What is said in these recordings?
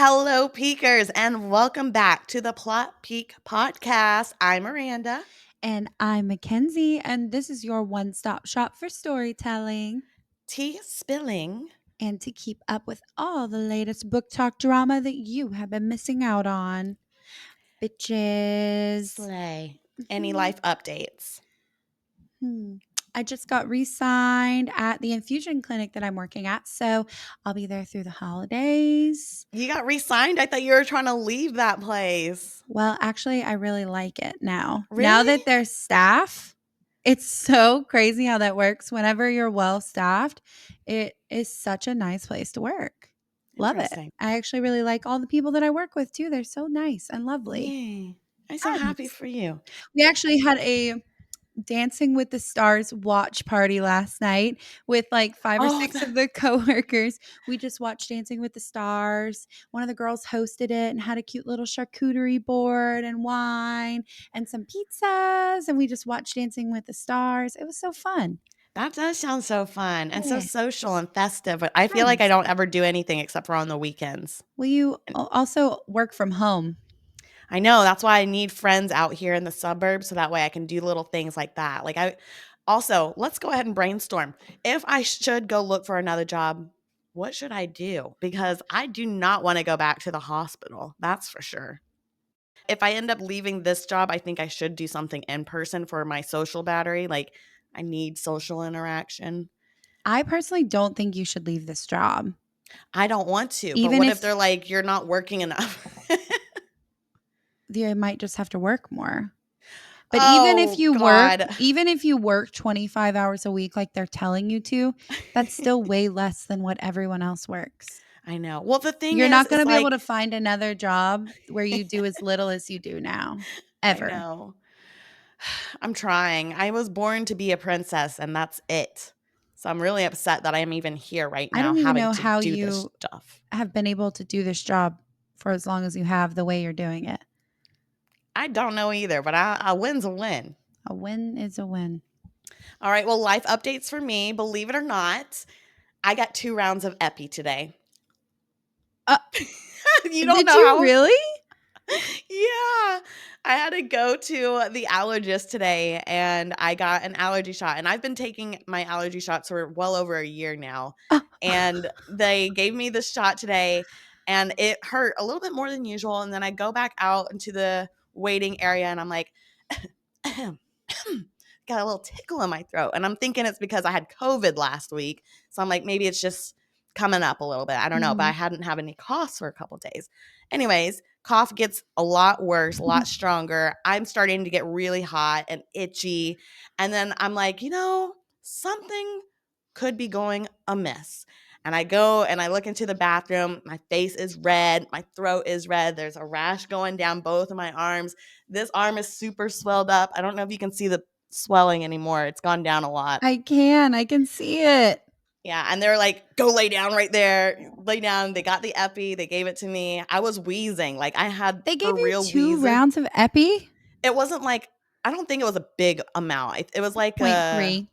Hello, Peakers, and welcome back to the Plot Peak Podcast. I'm Miranda. And I'm Mackenzie, and this is your one stop shop for storytelling Tea spilling. and to keep up with all the latest book talk drama that you have been missing out on. Bitches. Slay. Any Mhm. life updates? I just got re signed at the infusion clinic that I'm working at, so I'll be there through the holidays. You got re-signed? I thought you were trying to leave that place. Well, actually, I really like it now. Now Really? that there's staff, it's so crazy how that works. Whenever you're well staffed, it is such a nice place to work. Love it. Interesting. I actually really like all the people that I work with too. They're so nice and lovely. Yay. I'm so happy Yes. for you. We actually had a Dancing with the Stars watch party last night with like 5 or Oh, 6 of the coworkers. We just watched Dancing with the Stars. One of the girls hosted it and had a cute little charcuterie board and wine and some pizzas, and we just watched Dancing with the Stars. It was so fun. that does sound so fun and so Yeah. social and festive, but I feel like I Yes. don't ever do anything except for on the weekends. Will you also work from home? I know, that's why I need friends out here in the suburbs so that way I can do little things like that. Also, let's go ahead and brainstorm. If I should go look for another job, what should I do? Because I do not want to go back to the hospital. That's for sure. If I end up leaving this job, I think I should do something in person for my social battery. Like, I need social interaction. I personally don't think you should leave this job. I don't want to, but Even what if if they're like, you're not working enough? you might just have to work more. But Oh, God. even if you work 25 hours a week like they're telling you to, that's still way less than what everyone else works. I know. Well, the thing You're not going is to be able like, to find another job where you do as little as you do now, I ever. know. I'm trying. I was born to be a princess, and that's it. So I'm really upset that I am even here right I now don't even having know to how do this you stuff. have been able to do this job for as long as you have the way you're doing it. I don't know either, but a win's a win. A win is a win. All right, well, life updates for me. Believe it or not, I got 2 rounds of epi today. Uh, You don't did know you how. really? Yeah. I had to go to the allergist today and I got an allergy shot. And I've been taking my allergy shots for well over a year now. Uh, And they gave me this shot today and it hurt a little bit more than usual. And then I go back out into the waiting area and I'm like, got a little tickle in my throat. And I'm thinking it's because I had COVID last week. So I'm like, maybe it's just coming up a little bit. I don't know. But I mhm. hadn't had any coughs for a couple days. Anyways, cough gets a lot worse, a lot stronger. I'm starting to get really hot and itchy. And then I'm like, something could be going amiss. And I go and I look into the bathroom. My face is red. My throat is red. There's a rash going down both of my arms. This arm is super swelled up. I don't know if you can see the swelling anymore. It's gone down a lot. I can see it. Yeah, and they're like, "Go lay down right there. Lay down." They got the epi. They gave it to me. I was wheezing. Like I had They for gave you real 2 wheezing. rounds of epi? It wasn't like I don't think it was a big amount. It was like Point 0.3.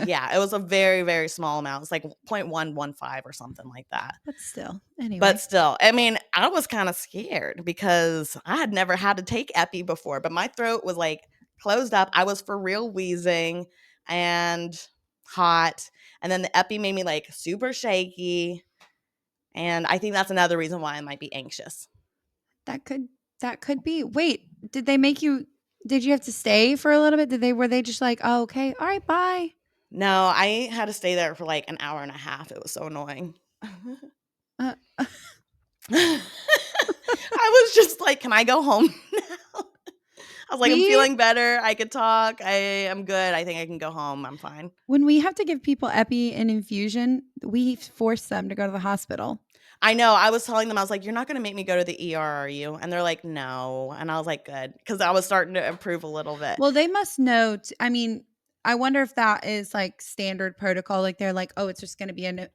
yeah, it was a very, very small amount. It's like 0.115 or something like that. But still, But anyway. still, I mean, I was kind of scared because I had never had to take epi before, but my throat was like closed up. I was for real wheezing and hot. And then the epi made me like super shaky. And I think that's another reason why I might be anxious. That could that could be. Wait, did you have to stay for a little bit? Were they just like, "Oh, okay. All right, bye." No, I had to stay there for like an hour and a half. It was so annoying. Uh, I was just like, can I go home now? I was like, I'm we feeling better. I could talk. I am good. I think I can go home. I'm fine. when we have to give people epi and infusion, we force them to go to the hospital. I know. I was telling them, I was like, you're not going to make me go to the ER, are you? And they're like, no. And I was like, good. Because I was starting to improve a little bit. Well, they must know. I mean, I wonder if that is like standard protocol. Like they're like, "Oh, it's just going to be an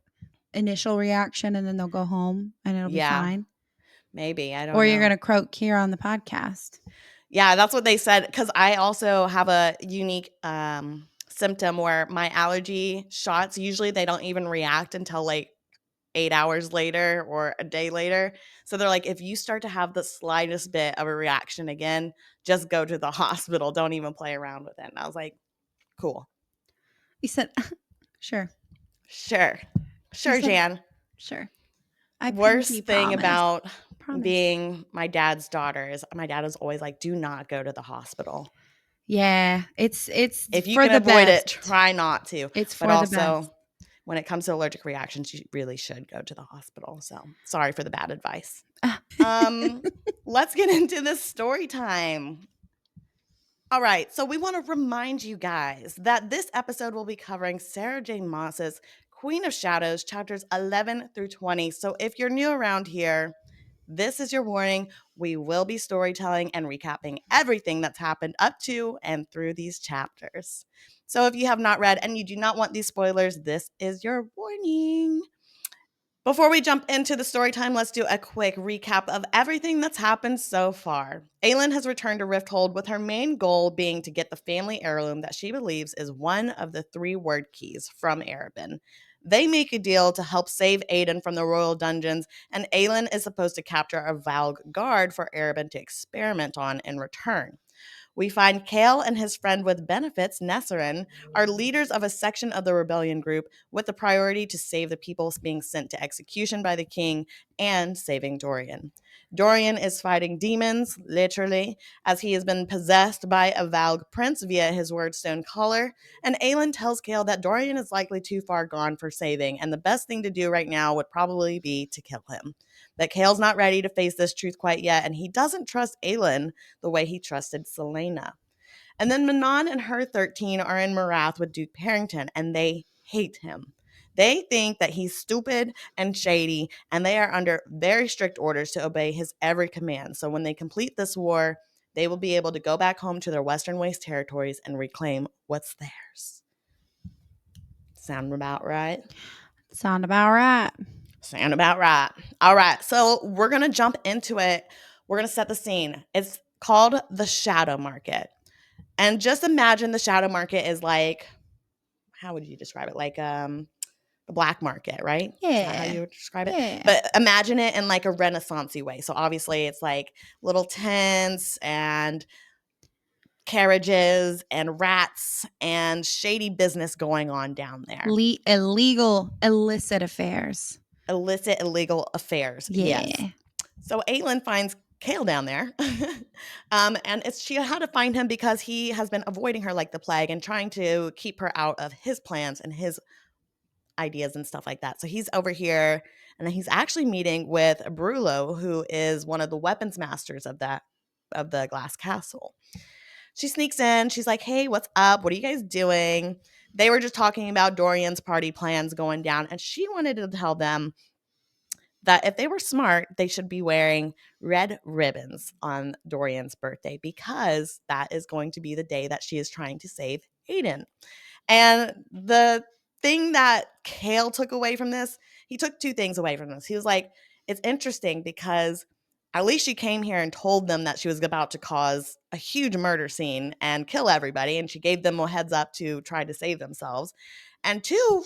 initial reaction, and then they'll go home, and it'll be Yeah, fine." maybe. I don't Or you're going know. to croak here on the podcast. Yeah, that's what they said. Because I also have a unique symptom where my allergy shots, usually they don't even react until like 8 hours later or a day later. So they're like, if you start to have the slightest bit of a reaction again, just go to the hospital. Don't even play around with it. And I was like, cool. You said, sure. Sure. You Sure, said, Jan. sure. I pinky Worst thing promise. about Promise. being my dad's daughter is my dad is always like, do not go to the hospital. Yeah, it's If you for can the avoid it, best. try not to. It's But for the best. also, when it comes to allergic reactions, you really should go to the hospital. So sorry for the bad advice. Um, let's get into this story time. All right, so we want to remind you guys that this episode will be covering Sarah J. Maas's Queen of Shadows, chapters 11 through 20. So if you're new around here, this is your warning. We will be storytelling and recapping everything that's happened up to and through these chapters. So if you have not read and you do not want these spoilers, this is your warning. Before we jump into the story time, let's do a quick recap of everything that's happened so far. Aelin has returned to Rifthold with her main goal being to get the family heirloom that she believes is one of the 3 word keys from Erebin. They make a deal to help save Aiden from the royal dungeons, and Aelin is supposed to capture a Valg guard for Erebin to experiment on in return. We find Chaol and his friend with benefits, Nesserin, are leaders of a section of the rebellion group with the priority to save the people being sent to execution by the king and saving Dorian. Dorian is fighting demons, literally, as he has been possessed by a Valg prince via his wordstone collar, and Aelin tells Chaol that Dorian is likely too far gone for saving, and the best thing to do right now would probably be to kill him. That Chaol's not ready to face this truth quite yet, and he doesn't trust Aelin the way he trusted Selena. And then Manon and her 13 are in Morath with Duke Parrington, and they hate him. They think that he's stupid and shady, and they are under very strict orders to obey his every command. So when they complete this war, they will be able to go back home to their Western Waste territories and reclaim what's theirs. Sound about right? Sound about right. Sound about right. All right, so we're going to jump into it. We're going to set the scene. It's called the shadow market. And just imagine the shadow market is like, how would you describe it? Like the black market, right? Is that how Yeah. you would describe it? Yeah. But imagine it in like a Renaissance-y way. So obviously it's like little tents and carriages and rats and shady business going on down there. Illegal, illicit affairs. Illicit, illegal affairs. Yes. Yeah. So Aelin finds Chaol down there. And she had to find him because he has been avoiding her like the plague and trying to keep her out of his plans and his ideas and stuff like that. So he's over here and he's actually meeting with Brulo, who is one of the weapons masters of the glass castle. She sneaks in, she's like, "Hey, what's up? What are you guys doing?" They were just talking about Dorian's party plans going down, and she wanted to tell them that if they were smart, they should be wearing red ribbons on Dorian's birthday because that is going to be the day that she is trying to save Aiden. And the thing that Chaol took away from this, he took 2 things away from this. He was like, it's interesting because at least she came here and told them that she was about to cause a huge murder scene and kill everybody, and she gave them a heads up to try to save themselves. And 2,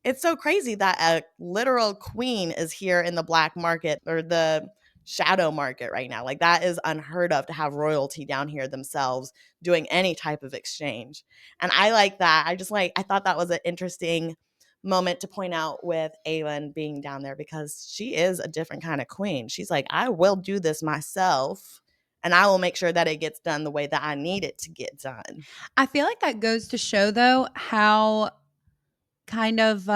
it's so crazy that a literal queen is here in the black market or the shadow market right now. Like that is unheard of to have royalty down here themselves doing any type of exchange. And I like that. I thought that was an interesting moment to point out with Aelin being down there because she is a different kind of queen. She's like, I will do this myself and I will make sure that it gets done the way that I need it to get done. I feel like that goes to show, though, how kind of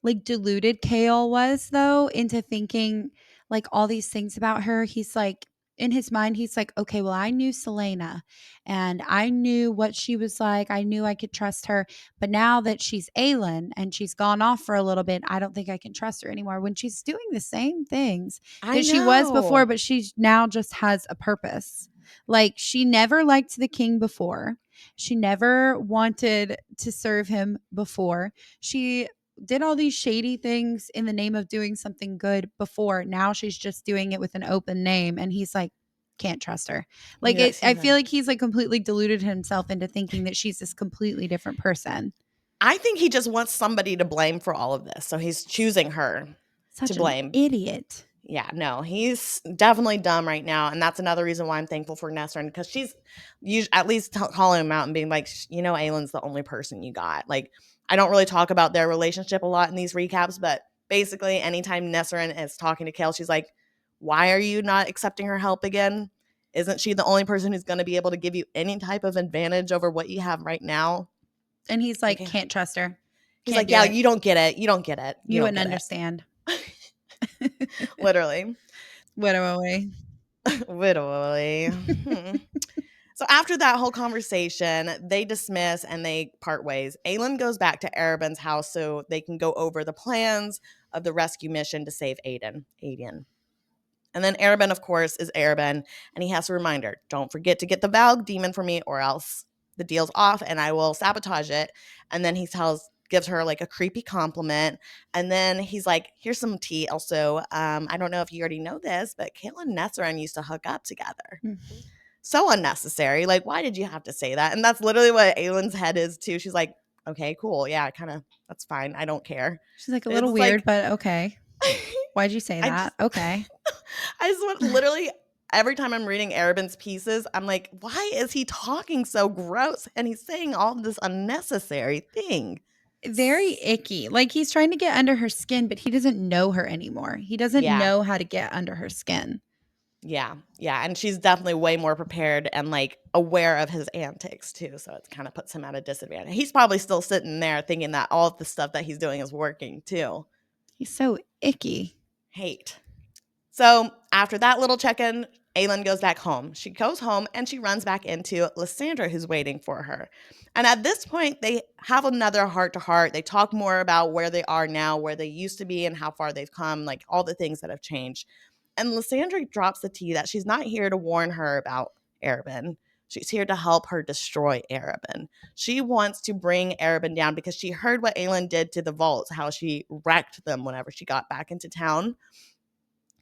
like deluded Chaol was, though, into thinking like all these things about her. He's like, in his mind, he's like, okay, well, I knew Selena and I knew what she was like. I knew I could trust her. But now that she's Aelin and she's gone off for a little bit, I don't think I can trust her anymore when she's doing the same things I that she was before, know. but she now just has a purpose. Like she never liked the king before. She never wanted to serve him before. She did all these shady things in the name of doing something good before. Now she's just doing it with an open name. And he's like, can't trust her. You Like know, it, I she's feel like, like he's like completely deluded himself into thinking that she's this completely different person. I think he just wants somebody to blame for all of this. So he's choosing her to Such an blame. idiot. Yeah, no, he's definitely dumb right now, and that's another reason why I'm thankful for Nesrin because she's at least calling him out and being like, Aylin's the only person you got. Like, I don't really talk about their relationship a lot in these recaps, but basically, anytime Nesrin is talking to Kale, she's like, "Why are you not accepting her help again? Isn't she the only person who's going to be able to give you any type of advantage over what you have right now?" And he's Like, like, can't trust her. he's Can't like, do "Yeah, it. you don't get it. You don't get it. You You don't wouldn't get it." understand. Literally. Widow away. Literally. So after that whole conversation, they dismiss and they part ways. Aelin goes back to Arabin's house so they can go over the plans of the rescue mission to save Aiden. And then Arabin, of course, is Arabin, and he has to remind her, don't forget to get the Valg demon for me or else the deal's off and I will sabotage it. And then he gives her like a creepy compliment. And then he's like, here's some tea also. I don't know if you already know this, but Caitlin and Nesserin used to hook up together. So unnecessary. Like, why did you have to say that? And that's literally what Aylin's head is too. She's like, okay, cool. Yeah, that's fine. I don't care. She's like, a little It's weird, like, but okay. Why'd you say I that? just, Okay. I just want literally every time I'm reading Arabin's pieces, I'm like, why is he talking so gross? And he's saying all this unnecessary thing. Very icky. Like he's trying to get under her skin, but he doesn't know her anymore. He doesn't Yeah. know how to get under her skin. Yeah. Yeah. And she's definitely way more prepared and like aware of his antics too. So it kind of puts him at a disadvantage. He's probably still sitting there thinking that all of the stuff that he's doing is working too. He's so icky. Hate. So after that little check-in, Aelin goes back home. She goes home and she runs back into Lysandra, who's waiting for her. And at this point, they have another heart-to-heart. They talk more about where they are now, where they used to be, and how far they've come, like all the things that have changed. And Lysandra drops the tea that she's not here to warn her about Arabin. She's here to help her destroy Arabin. She wants to bring Arabin down because she heard what Aelin did to the vaults, how she wrecked them whenever she got back into town.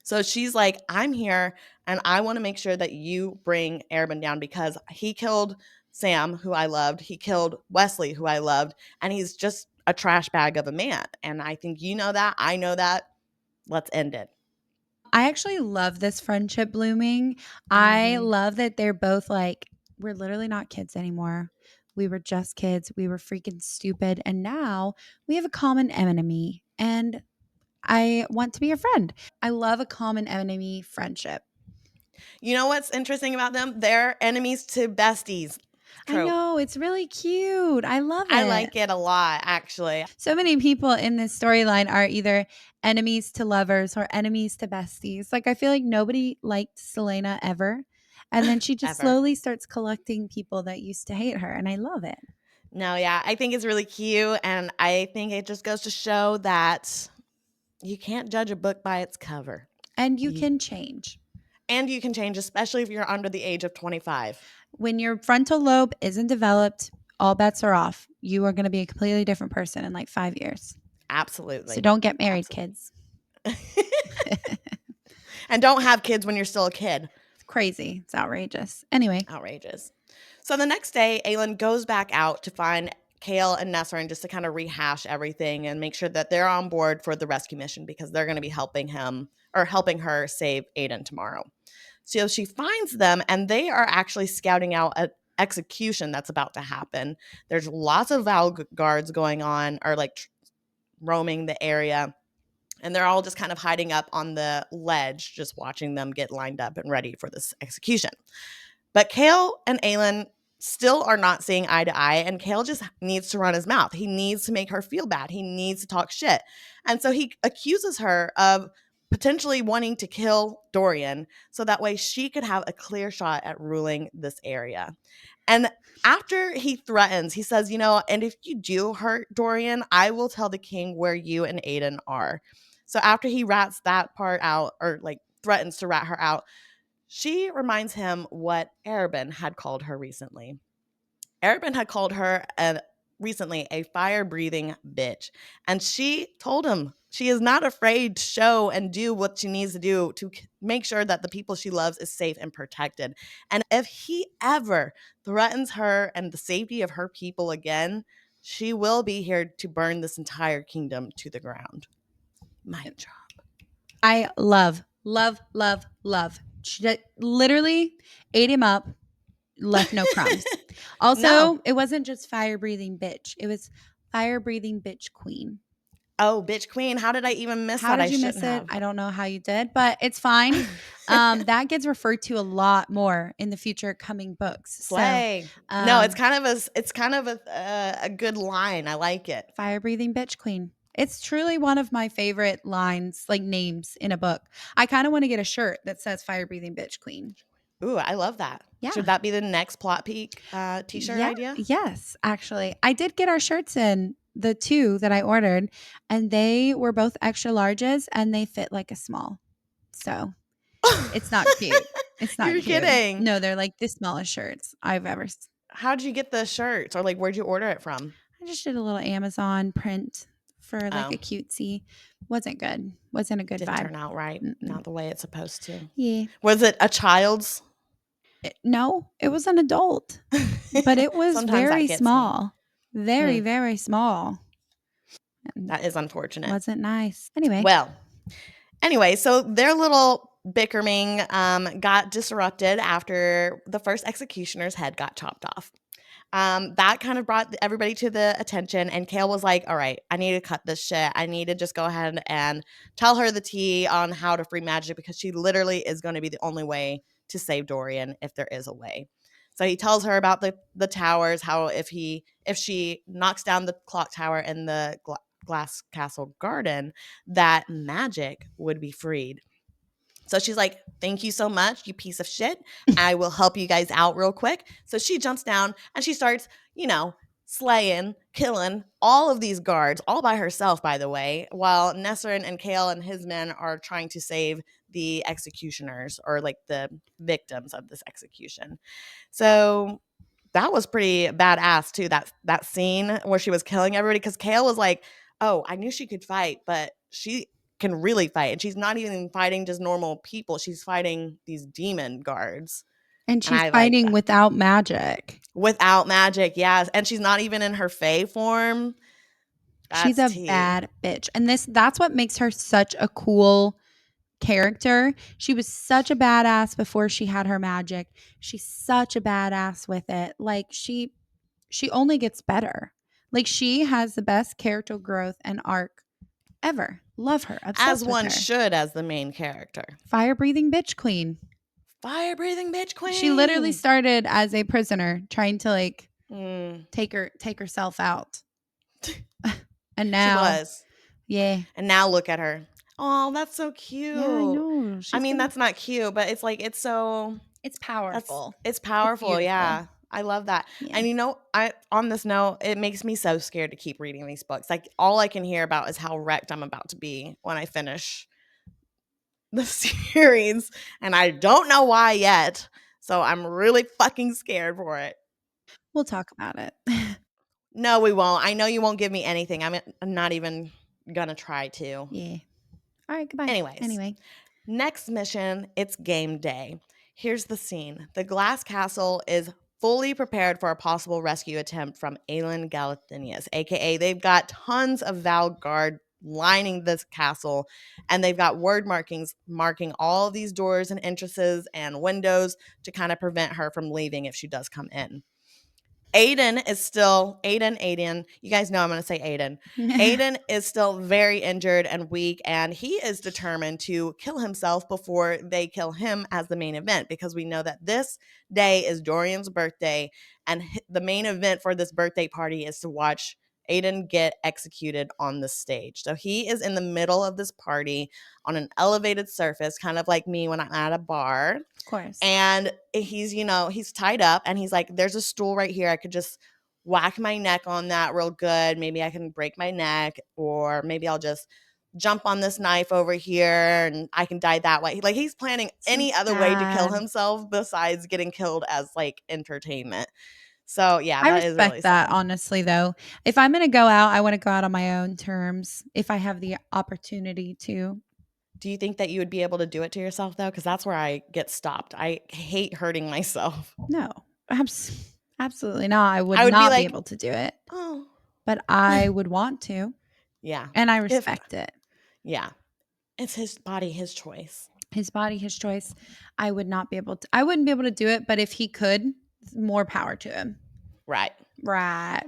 So she's like, I'm here and I want to make sure that you bring Arabin down because he killed Sam, who I loved. He killed Wesley, who I loved. And he's just a trash bag of a man. And I think you know that. I know that. Let's end it. I actually love this friendship blooming. I Mm-hmm. love that they're both like, we're literally not kids anymore. We were just kids. We were freaking stupid. And now we have a common enemy. And I want to be a friend. I love a common enemy friendship. You know what's interesting about them? They're enemies to besties I trope. know. It's really cute. I love I it. like it a lot, actually. So many people in this storyline are either enemies to lovers or enemies to besties. Like, I feel like nobody liked Selena ever. And then she just Ever. slowly starts collecting people that used to hate her. And I love it. No, yeah, I think it's really cute. And I think it just goes to show that you can't judge a book by its cover. And you You can change. And you can change, especially if you're under the age of 25. When your frontal lobe isn't developed, all bets are off. You are going to be a completely different person in like 5 years. So Absolutely. don't get married, Absolutely. kids. And don't have kids when you're still a kid. It's crazy. It's outrageous. Anyway, Outrageous. So the next day, Aelin goes back out to find Kale and Nesserin just to kind of rehash everything and make sure that they're on board for the rescue mission because they're going to be helping her save Aiden tomorrow. So she finds them and they are actually scouting out an execution that's about to happen. There's lots of Val guards going on or like roaming the area. And they're all just kind of hiding up on the ledge, just watching them get lined up and ready for this execution. But Kale and Aelin still are not seeing eye to eye, and Kale just needs to run his mouth. He needs to make her feel bad. He needs to talk shit. And so he accuses her of potentially wanting to kill Dorian so that way she could have a clear shot at ruling this area. And after he threatens, he says, and if you do hurt Dorian, I will tell the king where you and Aiden are. So after he rats that part out, or like threatens to rat her out, she reminds him what Arabin had called her recently. Arabin had called her recently a fire-breathing bitch. And she told him she is not afraid to show and do what she needs to do to make sure that the people she loves is safe and protected. And if he ever threatens her and the safety of her people again, She will be here to burn this entire kingdom to the ground. Mic drop. I love. She literally ate him up, left no crumbs. No. Also, it wasn't just fire breathing bitch, it was fire breathing bitch queen. Oh, bitch queen. How did I even miss How that? I did you miss shouldn't it? have. I don't know how you did, but it's fine. That gets referred to a lot more in the future coming books. So, Slay. No, um, it's kind of a good line. I like it. fire breathing bitch queen. It's truly one of my favorite lines, like names in a book. I kind of want to get a shirt that says fire breathing bitch queen. Ooh, I love that. Should Yeah. that be the next plot peak t-shirt Yeah. idea? Yes, actually. I did get our shirts in, the two that I ordered, and they were both extra larges and they fit like a small. So it's not cute. It's not You're cute. kidding. No, they're like the smallest shirts I've ever. How'd you get the shirts? Or like where'd you order it from? I just did a little Amazon print for like Oh, a cutesy. Wasn't good. Wasn't a good didn't vibe. turn out right. Mm-mm. Not the way it's supposed to. Yeah. Was it a child's? No, it was an adult, but it was Sometimes that very gets me. small. Very, Hmm, very small. And that is unfortunate. wasn't nice. Anyway, Well, anyway, so their little bickering got disrupted after the first executioner's head got chopped off. That kind of brought everybody to the attention, and Kale was like, all right, I need to cut this shit. I need to just go ahead and tell her the tea on how to free magic because she literally is going to be the only way to save Dorian if there is a way. So he tells her about the towers, how if she knocks down the clock tower in the glass castle garden, that magic would be freed. So she's like, thank you so much, you piece of shit. I will help you guys out real quick. So she jumps down and she starts, slaying, killing all of these guards, all by herself, by the way, while Nesrin and Kale and his men are trying to save the executioners or like the victims of this execution. So that was pretty badass too. That scene where she was killing everybody because Kale was like, "Oh, I knew she could fight, but she can really fight, and she's not even fighting just normal people. She's fighting these demon guards." and And she's I like fighting that without magic. without magic, yes, and she's not even in her Fae form. She's That's a tea. bad bitch. And that's what makes her such a cool character. She was such a badass before she had her magic. She's such a badass with it. Like she only gets better. Like she has the best character growth and arc ever. Love her. As Obsessed with one her. should, as the main character. Fire breathing bitch queen. Fire breathing bitch She literally queen. started as a prisoner trying to like Mm, take herself out. And she now, was. yeah. And now look at her. Oh, that's so Yeah, I cute. know. I She's mean, gonna that's not cute, but it's like it's so it's powerful. it's It's powerful, beautiful. yeah. I love that. Yeah. And I on this note, it makes me so scared to keep reading these books. Like all I can hear about is how wrecked I'm about to be when I finish the series, and I don't know why yet. So I'm really fucking scared for it. We'll talk about it. No, we won't. I know you won't give me anything. I'm not even gonna try to. Yeah. All right, goodbye. Anyways, Anyway. next mission, it's game day. Here's the scene. The glass castle is fully prepared for a possible rescue attempt from Aelin Galathinius, aka they've got tons of Val guard lining this castle, and they've got word markings marking all of these doors and entrances and windows to kind of prevent her from leaving if she does come in. Aiden. You guys know I'm going to say Aiden. Aiden is still very injured and weak, and he is determined to kill himself before they kill him as the main event because we know that this day is Dorian's birthday, and the main event for this birthday party is to watch Aiden get executed on the stage. So he is in the middle of this party on an elevated surface, kind of like me when I'm at a bar, Of course. and he's tied up and he's like, there's a stool right here. I could just whack my neck on that real good. Maybe I can break my neck, or maybe I'll just jump on this knife over here and I can die that way. Like he's planning So any other way to kill sad. himself besides getting killed as like entertainment. So yeah, I that is really respect that sad. honestly though. If I'm going to go out, I want to go out on my own terms if I have the opportunity to. Do you think that you would be able to do it to yourself though? Because that's where I get stopped. I hate hurting myself. No. Absolutely not. I would I would be not be like, able to do it. oh. but I would want to, Yeah. and I If respect it. yeah. It's his body, his choice. His body, his choice. I would not be able to. I wouldn't be able to do it, but if he could, more power to him. Right. Right.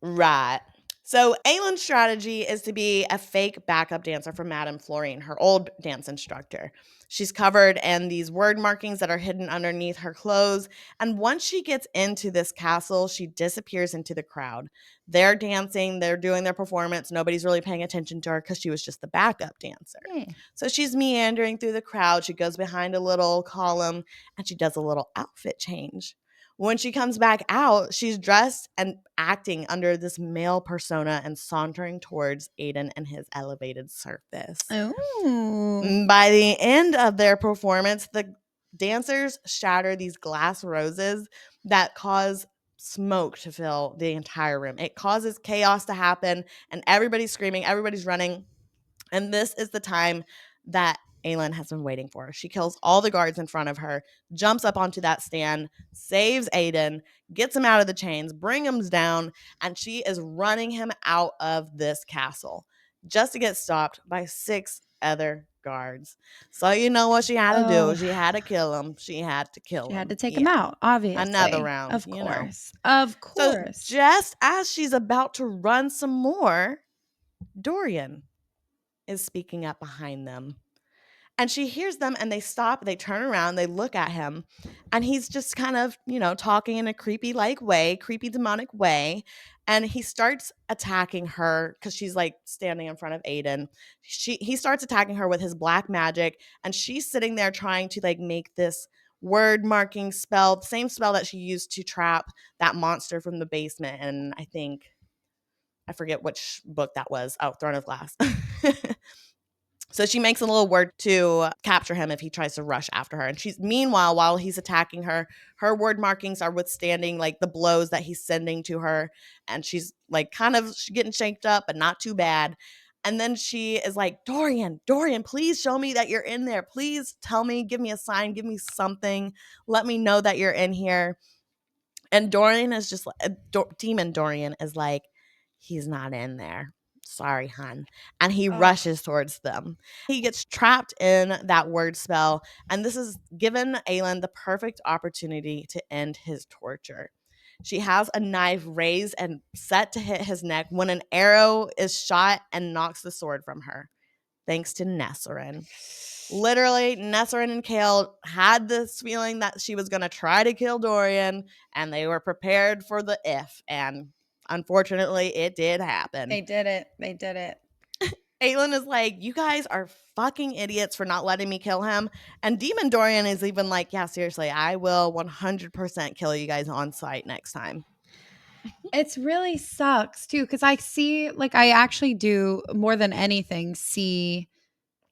Right. So Aylin's strategy is to be a fake backup dancer for Madame Florine, her old dance instructor. She's covered in these word markings that are hidden underneath her clothes. And once she gets into this castle, she disappears into the crowd. They're dancing, they're doing their performance. Nobody's really paying attention to her because she was just the backup dancer. Yeah. So she's meandering through the crowd. She goes behind a little column and she does a little outfit change. When she comes back out, she's dressed and acting under this male persona and sauntering towards Aiden and his elevated surface. Oh. By the end of their performance, the dancers shatter these glass roses that cause smoke to fill the entire room. It causes chaos to happen, and everybody's screaming, everybody's running. And this is the time that Aylin has been waiting for. She kills all the guards in front of her, jumps up onto that stand, saves Aiden, gets him out of the chains, brings him down, and she is running him out of this castle just to get stopped by 6 other guards. So you know what she had to do? Oh, She had to kill him. She had to she kill had to him. take him Yeah. out, Another obviously. round, Of you know. course. Of So course. just as she's about to run some more, Dorian is speaking up behind them. And she hears them and they stop, they turn around, they look at him, and he's just kind of, talking in a creepy like way, creepy demonic way. And he starts attacking her because she's like standing in front of Aiden. He starts attacking her with his black magic, and she's sitting there trying to like make this word marking spell, the same spell that she used to trap that monster from the basement. And I forget which book that was. Oh, Throne of Glass. So she makes a little word to capture him if he tries to rush after her. And she's meanwhile, while he's attacking her, her word markings are withstanding like the blows that he's sending to her. And she's like kind of getting shanked up, but not too bad. And then she is like, Dorian, please show me that you're in there. Please tell me, give me a sign, give me something. Let me know that you're in here. And Dorian is just like, Demon Dorian is like, he's not in there. Sorry, hun. And he Oh. rushes towards them. He gets trapped in that word spell, and this has given Aelin the perfect opportunity to end his torture. She has a knife raised and set to hit his neck when an arrow is shot and knocks the sword from her, thanks to Nesserin. Literally, Nesserin and Chaol had this feeling that she was going to try to kill Dorian, and they were prepared for the if. And unfortunately, it did happen. They did it. They did it. Aelin is like, you guys are fucking idiots for not letting me kill him. And Demon Dorian is even like, yeah, seriously, I will 100% kill you guys on sight next time. It's really sucks too, because I actually do more than anything see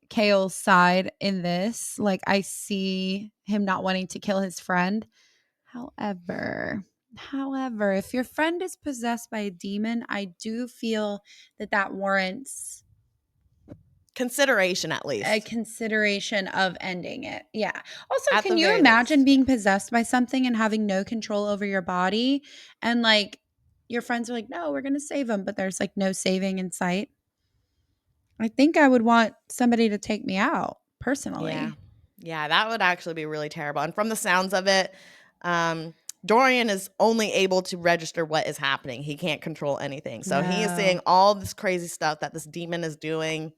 Kale's side in this. Like, I see him not wanting to kill his friend. However, if your friend is possessed by a demon, I do feel that warrants Consideration, at a least. consideration of ending it. Yeah. Also, At can the you very imagine least. Yeah. being possessed by something and having no control over your body? And like your friends are like, no, we're going to save him, but there's like no saving in sight. I think I would want somebody to take me out Yeah. personally. Yeah, that would actually be really terrible. And from the sounds of it, um, Dorian is only able to register what is happening. He can't control anything. So he is seeing No. all this crazy stuff that this demon is doing,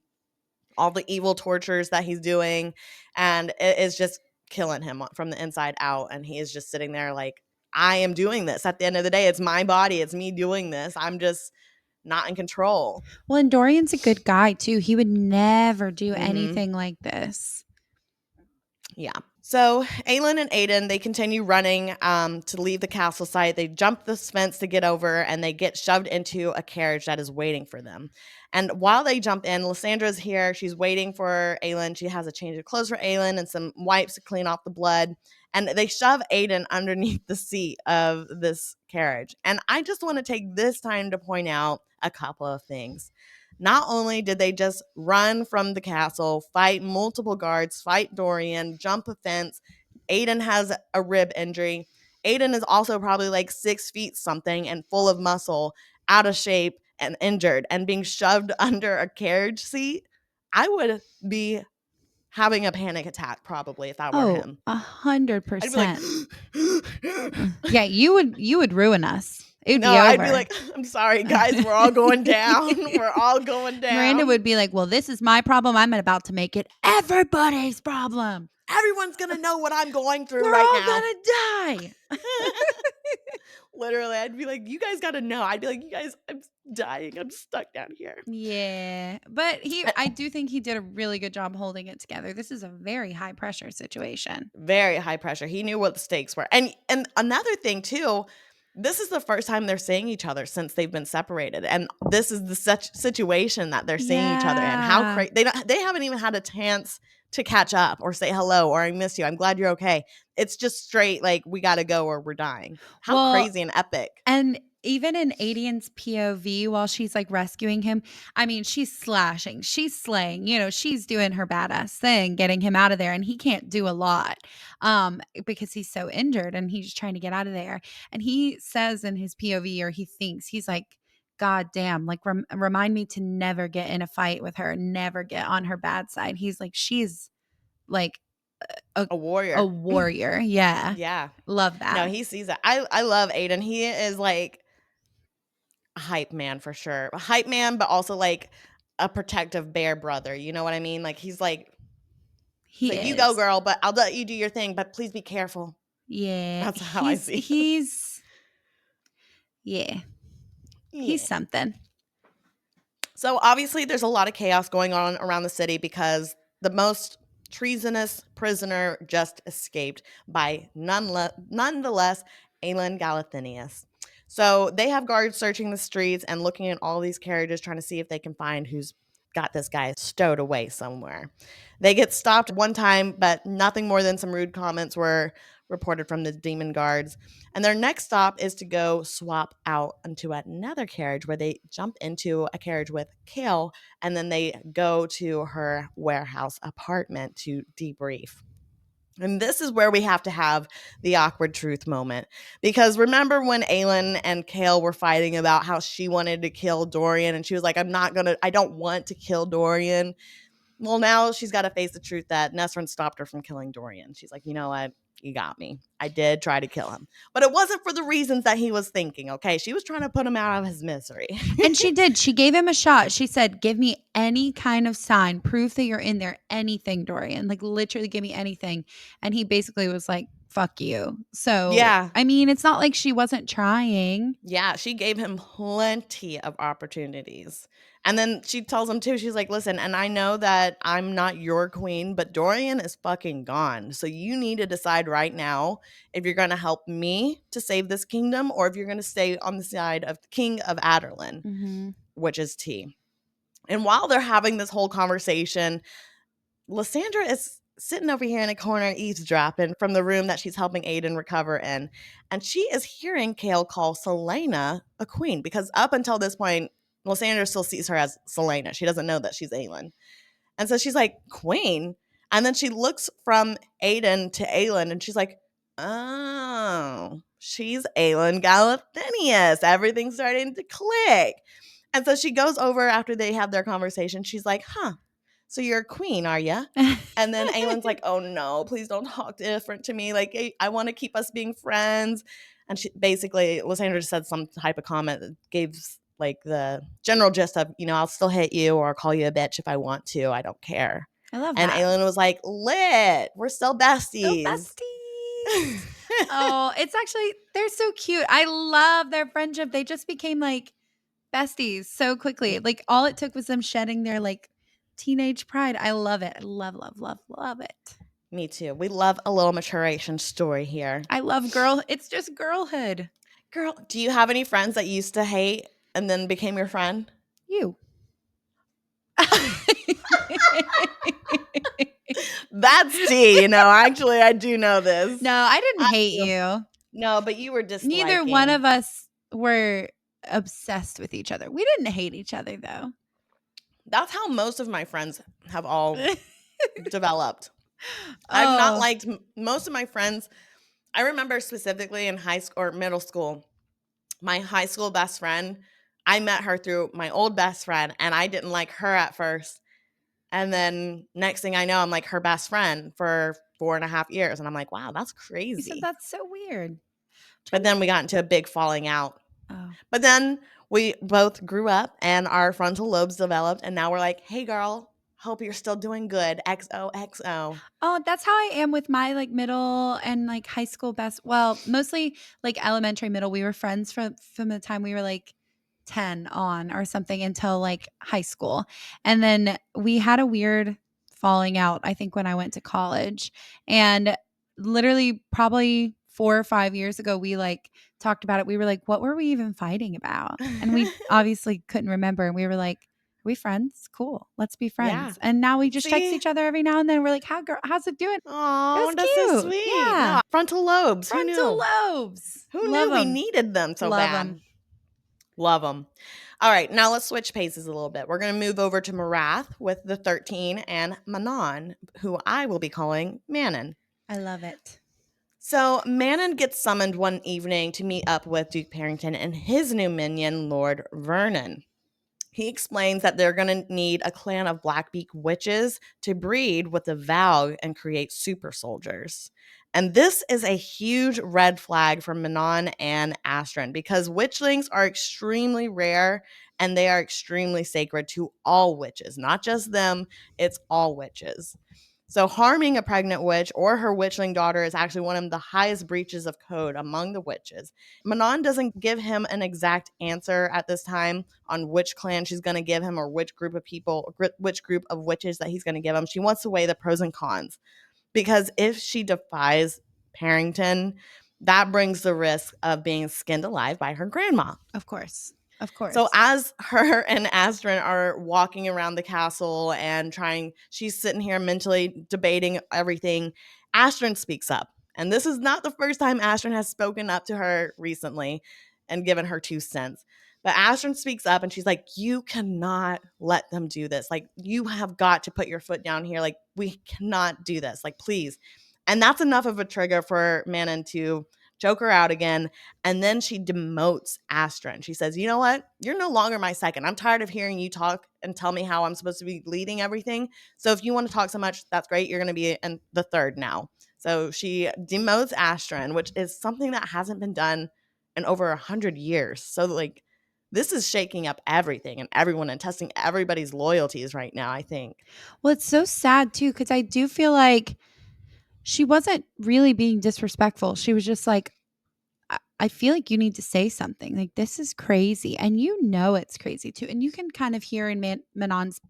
all the evil tortures that he's doing, and it is just killing him from the inside out. And he is just sitting there like, I am doing this. At the end of the day, it's my body. It's me doing this. I'm just not in control. Well, and Dorian's a good guy too. He would never do Mm-hmm. anything like this. Yeah. So Aelin and Aiden, they continue running to leave the castle site. They jump the fence to get over, and they get shoved into a carriage that is waiting for them. And while they jump in, Lyssandra's here. She's waiting for Aelin. She has a change of clothes for Aelin and some wipes to clean off the blood. And they shove Aiden underneath the seat of this carriage. And I just want to take this time to point out a couple of things. Not only did they just run from the castle, fight multiple guards, fight Dorian, jump a fence, Aiden has a rib injury. Aiden is also probably like 6 feet something and full of muscle, out of shape, and injured and being shoved under a carriage seat, I would be having a panic attack probably if that were Oh, him. I'd be like, 100%. Yeah, you would ruin us. It would no, be I'd be over. like, I'm sorry, guys, we're all going down. We're all going Miranda down. would be like, "Well, this is my problem. I'm about to make it everybody's problem. Everyone's going to know what I'm going through We're right all now. gonna die." Literally, I'd be like, you guys got to know. I'd be like, you guys, I'm dying. I'm stuck down here. Yeah, but Uh, I do think he did a really good job holding it together. This is a very high pressure situation. Very high pressure. He knew what the stakes were. And another thing too, this is the first time they're seeing each other since they've been separated. And this is the such situation that they're seeing each other in. How Yeah. crazy they haven't even had a chance to catch up or say hello or I miss you. I'm glad you're okay. It's just straight like we got to go or we're dying. How Well, crazy and epic. and even in Adian's POV, while she's like rescuing him, I mean, she's slashing, she's slaying, she's doing her badass thing, getting him out of there. And he can't do a lot because he's so injured and he's trying to get out of there. And he says in his POV, or he thinks, he's like, God damn, like remind me to never get in a fight with her, never get on her bad side. He's like, she's like a, A a warrior. warrior. Yeah. Yeah. Love No, that. he sees it. I love Aiden. He is like a hype man for sure. A hype man, but also like a protective bear brother. You know what I mean? Like he's like, it's He like you go, is. girl, but I'll let you do your thing, but please be careful. Yeah. That's how I see it. Yeah. He's Yeah. something. So obviously there's a lot of chaos going on around the city because the most treasonous prisoner just escaped by nonetheless Aelin Galathinius. So they have guards searching the streets and looking at all these carriages trying to see if they can find who's got this guy stowed away somewhere. They get stopped one time, but nothing more than some rude comments were reported from the demon guards. And their next stop is to go swap out into another carriage where they jump into a carriage with Chaol and then they go to her warehouse apartment to debrief. And this is where we have to have the awkward truth moment. Because remember when Aelin and Chaol were fighting about how she wanted to kill Dorian and she was like, I don't want to kill Dorian. Well, now she's got to face the truth that Nesrin stopped her from killing Dorian. She's like, you know what? You got me. I did try to kill him. But it wasn't for the reasons that he was thinking, okay? She was trying to put him out of his misery. And she did. She gave him a shot. She said, "Give me any kind of sign, proof that you're in there, anything, Dorian. Like literally give me anything." And he basically was like, "Fuck you." So, Yeah. I mean, it's not like she wasn't trying. Yeah, she gave him plenty of opportunities. And then she tells him too, she's like, listen, and I know that I'm not your queen, but Dorian is fucking gone. So you need to decide right now if you're going to help me to save this kingdom or if you're going to stay on the side of the king of Aderlin, Mm-hmm. which is T. And while they're having this whole conversation, Lysandra is sitting over here in a corner eavesdropping from the room that she's helping Aiden recover in. And she is hearing Chaol call Selena a queen because up until this point, Lysandra still sees her as Selena. She doesn't know that she's Aelin. And so she's like, queen? And then she looks from Aiden to Aelin and she's like, oh, she's Aelin Galathinius. Everything's starting to click. And so she goes over after they have their conversation. She's like, huh, so you're a queen, are you? And then Aelin's like, oh no, please don't talk different to me. Like, I want to keep us being friends. And she basically, Lysandra just said some type of comment that gives like the general gist of, I'll still hit you or call you a bitch if I want to. I don't care. I love And that. Aelin was like, lit. We're still So besties. besties. Oh, it's actually, they're so cute. I love their friendship. They just became like besties so quickly. Like all it took was them shedding their like teenage pride. I love it. I love, love, love, love it. Me too. We love a little maturation story here. I love it's just girlhood. Girl, do you have any friends that used to hate and then became your friend? You. That's tea. Actually, I do know this. No, I didn't I hate do. you. No, but you were Neither one disliking. of us were obsessed with each other. We didn't hate each other though. That's how most of my friends have all developed. I've not Oh, liked most of my friends. I remember specifically in high school or middle school, my high school best friend, I met her through my old best friend, and I didn't like her at first. And then next thing I know, I'm like her best friend for 4.5 years. And I'm like, wow, that's You said crazy. that's so weird. But then we got into a big falling out. Oh. But then we both grew up and our frontal lobes developed. And now we're like, hey, girl, hope you're still doing good. XOXO. Oh, that's how I am with my, like, middle and, like, high school best well, mostly, like, elementary, middle. We were friends from the time we were, like, 10 on or something until, like, high school, and then we had a weird falling out, I think, when I went to college, and literally probably 4 or 5 years ago, we, like, talked about it. We were like, "What were we even fighting about?" And we obviously couldn't remember, and we were like, we friends? Cool. Let's be Yeah. friends. And now we just text See? each other every now and then. We're like, "How girl, how's it doing?" It Oh, was that's so cute. sweet. Yeah. No, frontal lobes. Who Frontal knew? lobes. Who Love knew we them. needed them so Love them. bad? Love them. All right, now let's switch paces a little bit. We're going to move over to Morath with the 13 and Manon, who I will be calling Manon. I love it. So Manon gets summoned one evening to meet up with Duke Parrington and his new minion, Lord Vernon. He explains that they're going to need a clan of Blackbeak witches to breed with the Valg and create super soldiers. And this is a huge red flag for Manon and Astrid because witchlings are extremely rare and they are extremely sacred to all witches, not just them, it's all witches. So harming a pregnant witch or her witchling daughter is actually one of the highest breaches of code among the witches. Manon doesn't give him an exact answer at this time on which clan she's going to give him or which group of people, which group of witches that he's going to give him. She wants to weigh the pros and cons because if she defies Parrington, that brings the risk of being skinned alive by her grandma. Of course. Of So course. as her and Astrid are walking around the castle and she's sitting here mentally debating everything. Astrid speaks up. And this is not the first time Astrid has spoken up to her recently and given her 2 cents. But Astrid speaks up and she's like, you cannot let them do this. Like, you have got to put your foot down here. Like, we cannot do this. Like, please. And that's enough of a trigger for Manon to choke her out again. And then she demotes Astrid. She says, you know what? You're no longer my second. I'm tired of hearing you talk and tell me how I'm supposed to be leading everything. So if you want to talk so much, that's great. You're going to be in the third now. So she demotes Astrid, which is something that hasn't been done in over 100 years. So, like, this is shaking up everything and everyone and testing everybody's loyalties right now, I think. Well, it's so sad too, because I do feel like she wasn't really being disrespectful. She was just like, I feel like you need to say something. Like, this is crazy. And you know it's crazy too. And you can kind of hear in Manon's,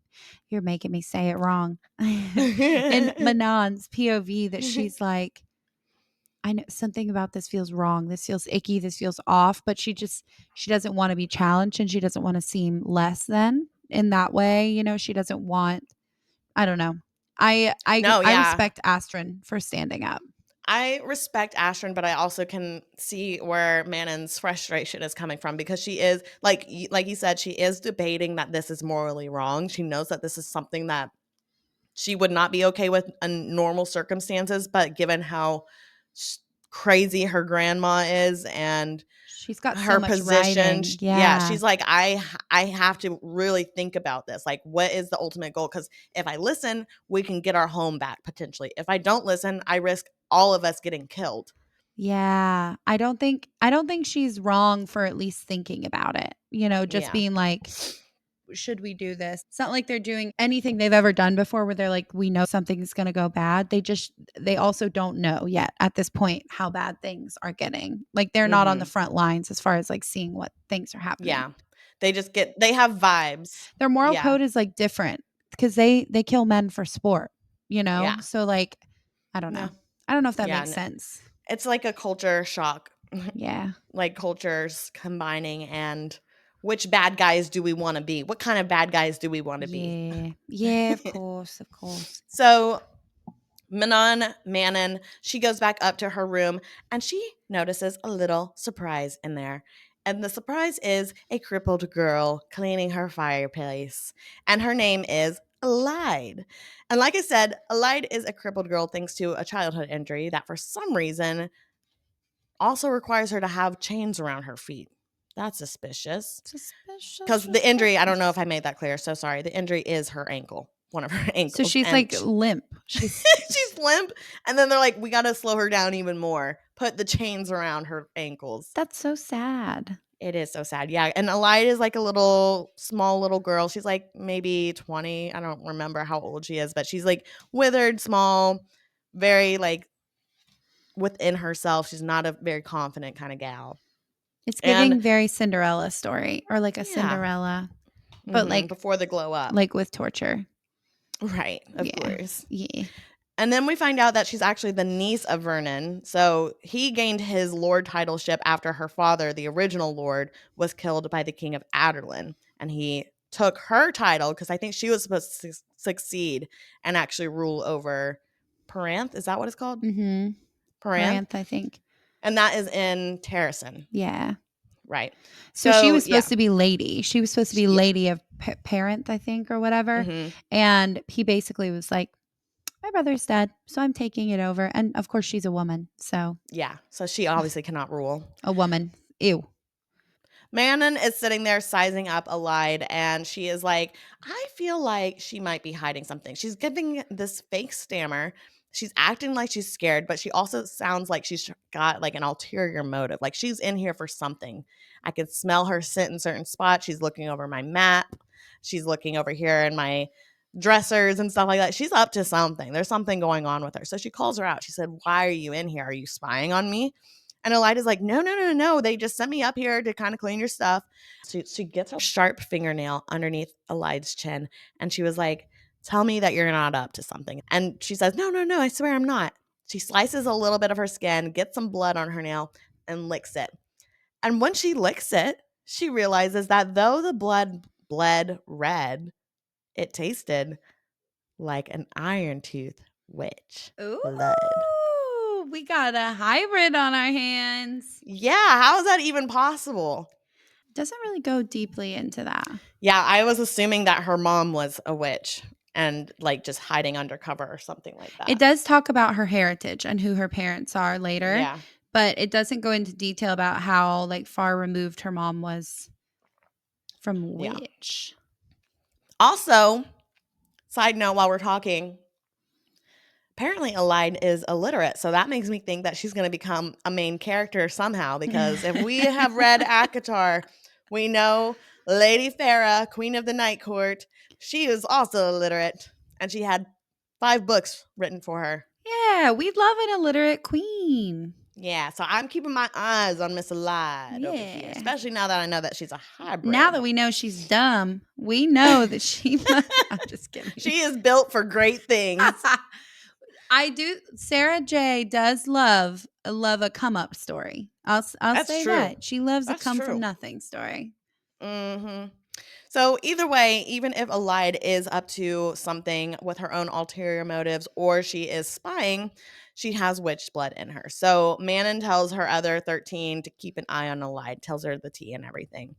you're making me say it wrong. In Manon's POV that she's like, I know something about this feels wrong. This feels icky. This feels off. But she doesn't want to be challenged and she doesn't want to seem less than in that way. You know, she doesn't want, I don't know. No, I yeah. respect Astrid for standing up. I respect Astrid, but I also can see where Manon's frustration is coming from because she is like you said, she is debating that this is morally wrong. She knows that this is something that she would not be okay with in normal circumstances, but given how crazy her grandma is and She's got so her much position, writing. yeah, Yeah. she's like, I have to really think about this. Like, what is the ultimate goal? Because if I listen, we can get our home back potentially. If I don't listen, I risk all of us getting killed. Yeah. I don't think she's wrong for at least thinking about it. You know, just Yeah. being like, should we do this? It's not like they're doing anything they've ever done before where they're like, we know something's going to go bad. They also don't know yet at this point how bad things are getting. Like, they're not on the Hmm. front lines as far as like seeing what things are happening. Yeah. They have vibes. Their moral Yeah. code is like different because they kill men for sport, you know? Yeah. So like, I don't know. No. I don't know if that Yeah. makes No. sense. It's like a culture shock, Yeah. like cultures combining and which bad guys do we want to be? What kind of bad guys do we want to be? Yeah. Yeah, of course, of course. So Manon, she goes back up to her room and she notices a little surprise in there. And the surprise is a crippled girl cleaning her fireplace. And her name is Alide. And like I said, Alide is a crippled girl thanks to a childhood injury that for some reason also requires her to have chains around her feet. That's suspicious. Suspicious, Because the injury, I don't know if suspicious. I made that clear. So sorry. The injury is her ankle, one of her So ankles. she's And like limp. She's she's limp. And then they're like, we got to slow her down even more. Put the chains around her ankles. that's so sad. It is so sad. Yeah. And Elida is like a little, small little girl. She's like maybe 20. I don't remember how old she is, but she's like withered, small, very like within herself. She's not a very confident kind of gal. It's And giving very Cinderella story or like a yeah, Cinderella, but before the glow up. like with torture. Right. Of Yeah. course. Yeah. And then we find out that she's actually the niece of Vernon. So he gained his lord titleship after her father, the original lord, was killed by the king of Aderlin. And he took her title because I think she was supposed to succeed and actually rule over Paranth. Is that what it's called? Mm-hmm. Paranth. Ranth, I think. And that is in Terrason. Yeah. Right. So she So, was yeah. supposed to be lady. She was supposed to be Yeah. lady of parent, I think, or whatever. hmm And he basically was like, my brother's dead, so I'm taking it over. And of course, she's a woman. So Yeah. So she obviously cannot rule. a woman. Ew. Manon is sitting there sizing up Elide, and she is like, I feel like she might be hiding something. She's giving this fake stammer. She's acting like she's scared, but she also sounds like she's got like an ulterior motive. Like she's in here for something. I can smell her sit in certain spots. She's looking over my map. She's looking over here in my dressers and stuff like that. She's up to something. There's something going on with her. So she calls her out. She said, why are you in here? Are you spying on me? And Elida's like, no, no, no, no. They just sent me up here to kind of clean your stuff. So she gets a sharp fingernail underneath Elida's chin. And she was like, tell me that you're not up to something. And she says, no, no, no, I swear I'm not. She slices a little bit of her skin, gets some blood on her nail, and licks it. And when she licks it, she realizes that though the blood bled red, it tasted like an iron tooth witch blood. Ooh, we got a hybrid on our hands. Yeah, how is that even possible? Doesn't really go deeply into that. Yeah, I was assuming that her mom was a witch and like just hiding undercover or something like that. It does talk about her heritage and who her parents are later, Yeah. but it doesn't go into detail about how like far removed her mom was from Yeah. witch. Also, side note while we're talking, apparently Elide is illiterate, so that makes me think that she's going to become a main character somehow because if we have read ACOTAR, we know Lady Farah, Queen of the Night Court, she is also illiterate and she had 5 books written for her. Yeah, we'd love an illiterate queen. Yeah, so I'm keeping my eyes on Miss Elide over here, Yeah. especially now that I know that she's a hybrid. Now that we know she's dumb, we know that she must. I'm just kidding. She is built for great things. I do. Sarah J does love a come up story. I'll That's say true. that she loves That's a come true. from nothing story. Mm-hmm. So either way, even if Elide is up to something with her own ulterior motives or she is spying, she has witch blood in her. So Manon tells her other 13 to keep an eye on Elide, tells her the tea and everything.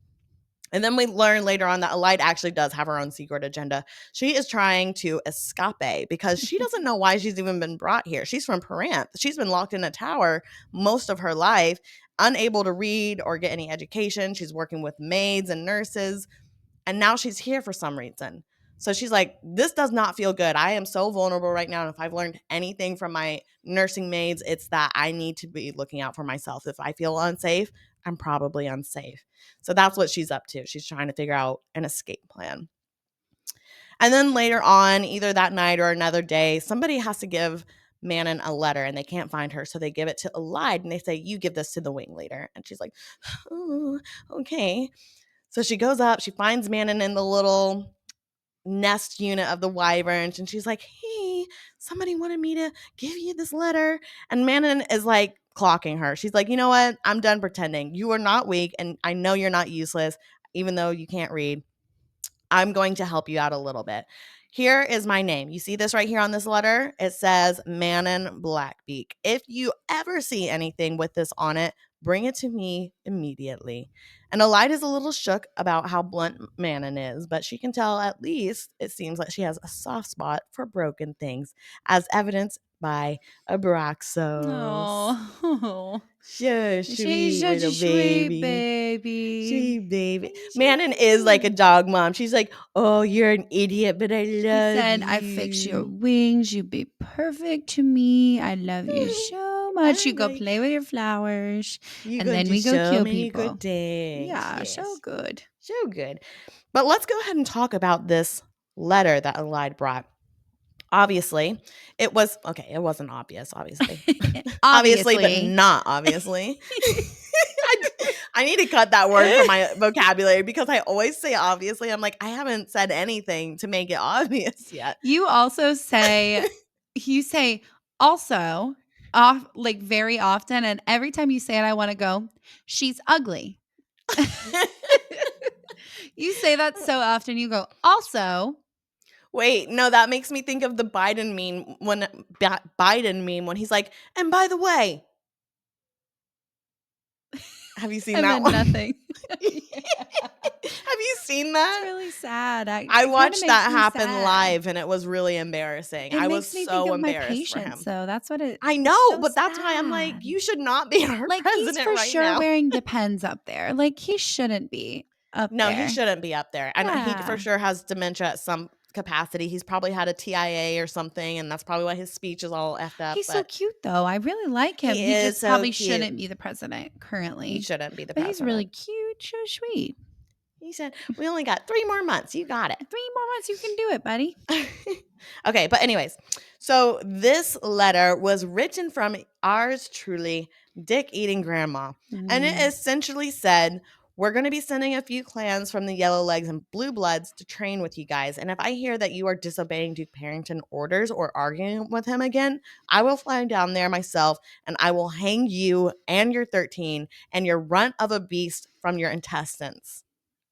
And then we learn later on that Elide actually does have her own secret agenda. She is trying to escape because she doesn't know why she's even been brought here. She's from Paranth. She's been locked in a tower most of her life, unable to read or get any education. She's working with maids and nurses. And now she's here for some reason. So she's like, this does not feel good. I am so vulnerable right now. And if I've learned anything from my nursing maids, it's that I need to be looking out for myself. If I feel unsafe, I'm probably unsafe. So that's what she's up to. She's trying to figure out an escape plan. And then later on, either that night or another day, somebody has to give Manon a letter and they can't find her. So they give it to Elide and they say, you give this to the wing leader. And she's like, oh, okay. So she goes up, she finds Manon in the little nest unit of the wyverns, and she's like, hey, somebody wanted me to give you this letter. And Manon is like clocking her. She's like, you know what? I'm done pretending. You are not weak, and I know you're not useless, even though you can't read. I'm going to help you out a little bit. Here is my name. You see this right here on this letter? It says Manon Blackbeak. If you ever see anything with this on it, bring it to me immediately. And Elide is a little shook about how blunt Manon is, but she can tell at least it seems like she has a soft spot for broken things, as evidenced by Abraxos. Oh, So she's sweet such a little sweet baby. baby. Sweet baby. She's so Manon is like a cute. dog mom. She's like, oh, you're an idiot, but I She love said, I fix your you. wings. You be perfect to me. I love you so much. I You go like play with your flowers. you're And going to then do we go so kill many good people. things. Yeah, so Yes. good. So good. But let's go ahead and talk about this letter that Elide brought. Obviously, it was okay, it wasn't obvious, obviously. Obviously, but Obviously. not obviously. I, I need to cut that word from my vocabulary because I always say obviously. I'm like, I haven't said anything to make it obvious yet. You also say, you say also off like very often. And every time you say it, I want to go, she's ugly. You say that so often. You go, also, Wait, no, that makes me think of the Biden meme when he's like, and by the way, have you seen and that then one? nothing. Yeah. Have you seen It's that? really sad. I It kind of watched makes that me happen sad. live and it was really embarrassing. It I was makes me think so of my embarrassed for patients, him. though. That's what I it's know, so but that's why I'm like, sad. you should not be our Like, he's president for right sure now. wearing Depends up there. Like, he shouldn't be up No, he there. shouldn't be up there. And he for Yeah. sure has dementia at some capacity. He's probably had a TIA or something, and that's probably why his speech is all effed up. He's so But cute, though. I really like him. he He is just so probably cute. shouldn't be the president He currently. shouldn't be the But he's really president. cute. So sweet. He said, we only got 3 more months. You got it. 3 more months, you can do it, buddy. Okay, but anyways, so this letter was written from ours truly, Dick Eating Grandma. And it Mm. essentially said, we're going to be sending a few clans from the Yellow Legs and Blue Bloods to train with you guys. And if I hear that you are disobeying Duke Parrington orders or arguing with him again, I will fly down there myself and I will hang you and your 13 and your runt of a beast from your intestines.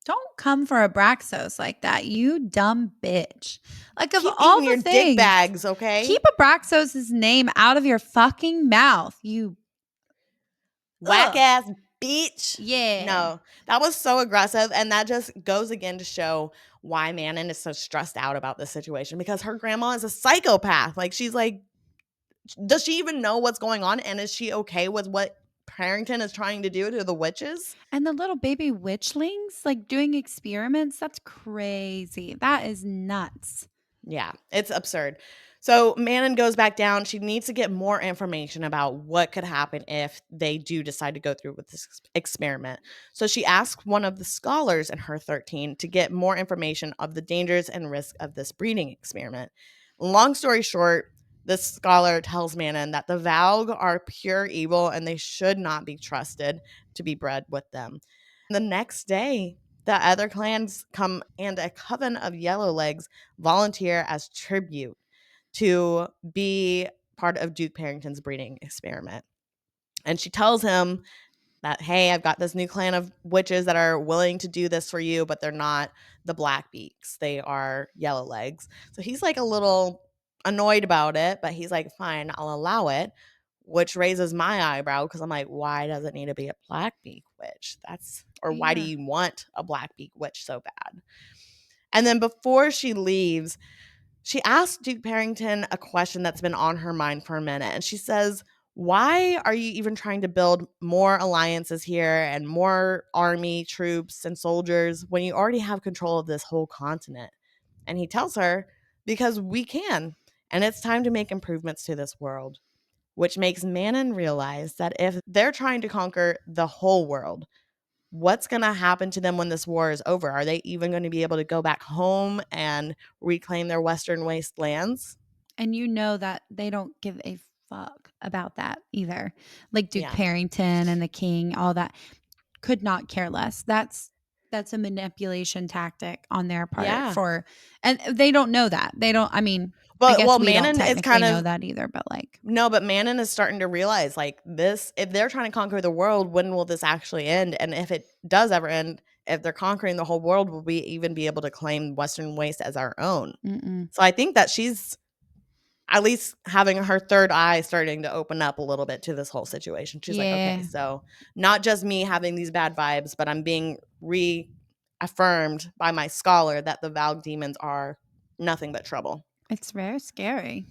Don't come for Abraxos like that, you dumb bitch. Like, of Keep all eating the your dick things, bags, okay? keep Abraxos' name out of your fucking mouth. You, Whack ugh. ass bitch. Yeah. No, that was so aggressive. And that just goes again to show why Manon is so stressed out about this situation because her grandma is a psychopath. Like, she's like, does she even know what's going on? And is she okay with what Parrington is trying to do to the witches? And the little baby witchlings, like doing experiments, that's crazy. That is nuts. Yeah, it's absurd. So Manon goes back down. She needs to get more information about what could happen if they do decide to go through with this experiment. So she asks one of the scholars in her 13 to get more information of the dangers and risks of this breeding experiment. Long story short, this scholar tells Manon that the Valg are pure evil and they should not be trusted to be bred with them. The next day, the other clans come and a coven of Yellowlegs volunteer as tribute to be part of Duke Parrington's breeding experiment. And she tells him that, hey, I've got this new clan of witches that are willing to do this for you, but they're not the Blackbeaks. They are Yellowlegs. So he's like a little annoyed about it, but he's like, fine, I'll allow it, which raises my eyebrow because I'm like, why does it need to be a Blackbeak witch? Or why do Yeah. you want a Blackbeak witch so bad? And then before she leaves, she asked Duke Parrington a question that's been on her mind for a minute. And she says, why are you even trying to build more alliances here and more army troops and soldiers when you already have control of this whole continent? And he tells her, because we can. And it's time to make improvements to this world, which makes Manon realize that if they're trying to conquer the whole world, what's going to happen to them when this war is over? Are they even going to be able to go back home and reclaim their Western wastelands? And you know that they don't give a fuck about that either. Like Duke Yeah. Parrington and the king, all that could not care less. That's a manipulation tactic on their part Yeah. for, and they don't know that. They don't, I mean, I But guess well, we don't Manon is technically kind know of that either, but like, no, but Manon is starting to realize like this, if they're trying to conquer the world, when will this actually end? And if it does ever end, if they're conquering the whole world, will we even be able to claim Western Waste as our own? mm-mm. So I think that she's at least having her third eye starting to open up a little bit to this whole situation. She's like, okay, Yeah, so not just me having these bad vibes, but I'm being reaffirmed by my scholar that the Valg demons are nothing but trouble. it's very scary.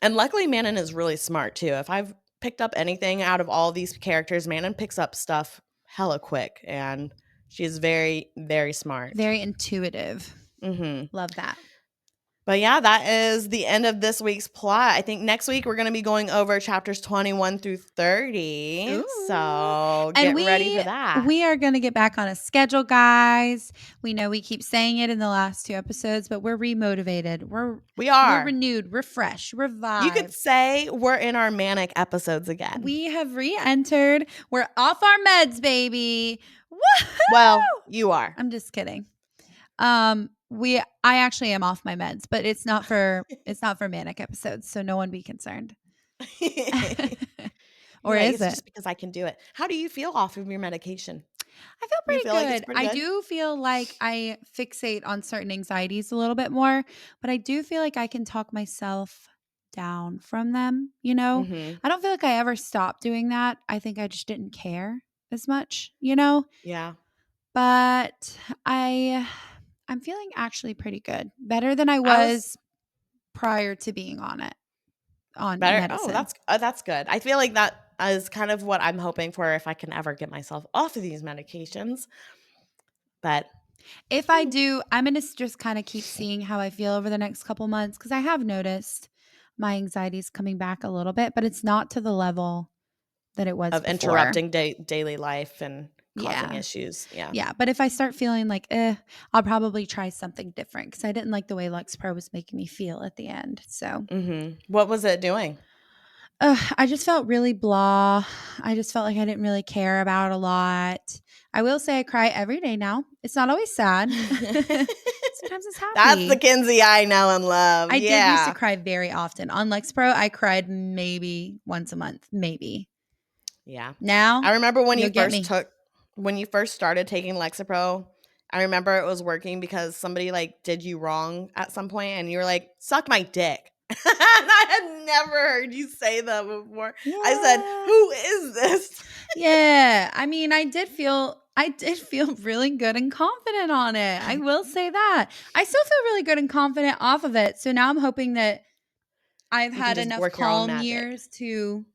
And luckily, Manon is really smart too. If I've picked up anything out of all these characters, Manon picks up stuff hella quick, and she's very, very smart. Very intuitive. Hmm. Love that. But yeah, that is the end of this week's plot. I think next week we're going to be going over chapters 21 through 30. Ooh. So And get ready for that. we are going to get back on a schedule, guys. We know we keep saying it in the last 2 episodes, but we're remotivated. We We're are. renewed, refreshed, You could revived. say we're in our manic episodes again. We have re-entered. We're off our meds, baby. Woohoo! Well, you are. I'm just kidding. I actually am off my meds, but it's not for manic episodes, so no one be concerned. You're Or like, is it's it? just because I can do it. How do you feel off of your medication? I feel You pretty feel like it's good. pretty I good? do feel like I fixate on certain anxieties a little bit more, but I do feel like I can talk myself down from them, you know? Mm-hmm. I don't feel like I ever stopped doing that. I think I just didn't care as much, you know? Yeah. But I'm feeling actually pretty good. Better than I I was was prior to being on better. Oh, medicine. that's good. I feel like that is kind of what I'm hoping for if I can ever get myself off of these medications. But If I do, I'm going to just kind of keep seeing how I feel over the next couple months because I have noticed my anxiety is coming back a little bit, but it's not to the level that it was of before. interrupting daily life and causing Yeah. issues. Yeah. Yeah. But if I start feeling like, I'll probably try something different because I didn't like the way Lexapro was making me feel at the end. So Mm-hmm. What was it doing? I just felt really blah. I just felt like I didn't really care about a lot. I will say I cry every day now. It's not always sad. Sometimes it's That's the happy. Kinsey I know and love. I did used to Yeah. cry very often. On Lexapro, I cried maybe once a month, maybe. Yeah. Now, I remember you'll get me. when you first started taking Lexapro, I remember it was working because somebody like did you wrong at some point and you were like, suck my dick. And I had never heard you say that before. I said, Yeah. who is this? Yeah. I mean, I did feel really good and confident on it. I will say that. I still feel really good and confident off of it. So now I'm hoping that I've You can had just enough work your own calm magic. years to,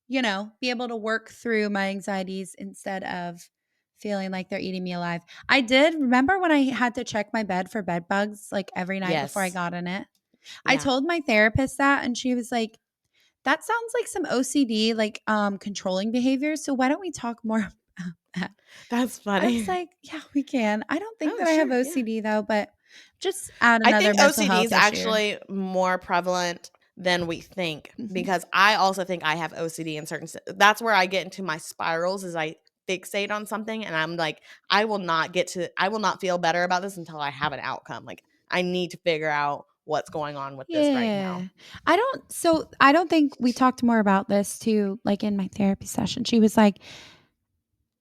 you know, be able to work through my anxieties instead of feeling like they're eating me alive. I did remember when I had to check my bed for bed bugs like every night before I Yes. got in it. I Yeah. told my therapist that and she was like, that sounds like some OCD, like controlling behavior. So why don't we talk more about that? That's I was funny. like, yeah, we can. I don't think Oh, that I have sure. Yeah. OCD though, but just add I another think mental OCD health is issue. actually more prevalent than we think Mhm. because I also think I have OCD in that's where I get into my spirals is I fixate on something and I'm like I will not feel better about this until I have an outcome. Like I need to figure out what's going on with this right now. Yeah. I don't think we talked more about this too, like in my therapy session. She was like,